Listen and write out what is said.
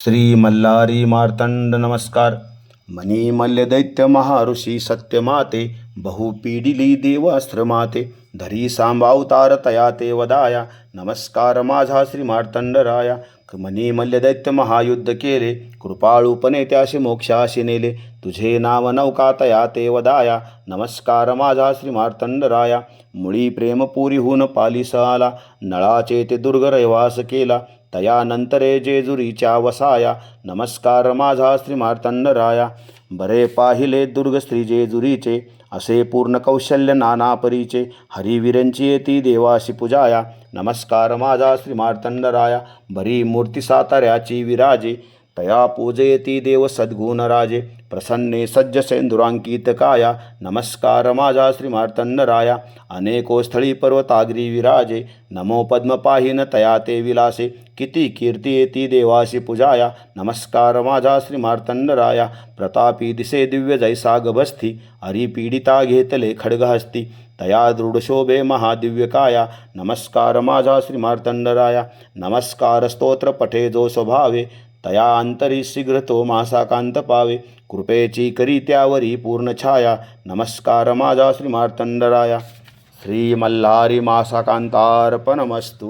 श्री मल्हारी मार्तंड नमस्कार. मनी मल्ल दैत्य महाऋषी सत्यमाते बहुपीडिली देवास्त्र माते धरी सांबावतार तया ते वदाया. नमस्कार माझा श्री मार्तंडराया. मनी मल्ल दैत्य महायुद्ध केले कृपाळूपणे त्याशी मोक्षाशी नेले. तुझे नाव नौका तया ते वदाया. नमस्कार माझा श्री मार्तंडराया. मुळी प्रेमपुरी होऊन पालिस आला नळाचे ते दुर्ग रहिवास केला. तयानंतरे जेजुरीच्या वसाया. नमस्कार माझा श्री मार्तंडराया. बरे पाहिले दुर्ग श्री जेजुरीचे असे पूर्ण कौशल्य नाना परीचे. हरिवीरांची येती देवाशी पूजाया. नमस्कार माझा श्री मार्तंडराया. बरी मूर्ती साताऱ्याची विराजे तया पूजयती देव सद्गुण राजे. प्रसन्ने सज्ज सेंदुरांकित काया. नमस्कार माझा श्री मार्तंडराया. अनेको स्थळी पर्वताग्री विराजे नमो पद्म पाहिन तया ते विलासे. किती कीर्ती येती देवाशी पूजाया. नमस्कार माझा श्री मार्तंडराया. प्रतापी दिसे दिव्य जैसा गभस्ती हरिपीडिता घेतले खड्गहस्ती तया दृढ शोभे महादिव्य काया. नमस्कार माझा श्री मार्तंडराया. नमस्कार स्तोत्र पठे जो स्वभावे तया अंतरी शीघ्र तो मासा कांत पावे. कृपेची करी त्यावरी पूर्ण छाया. नमस्कार माझा श्री मार्तंडराया. श्री मल्हारी मासा कांतार्पणमस्तु.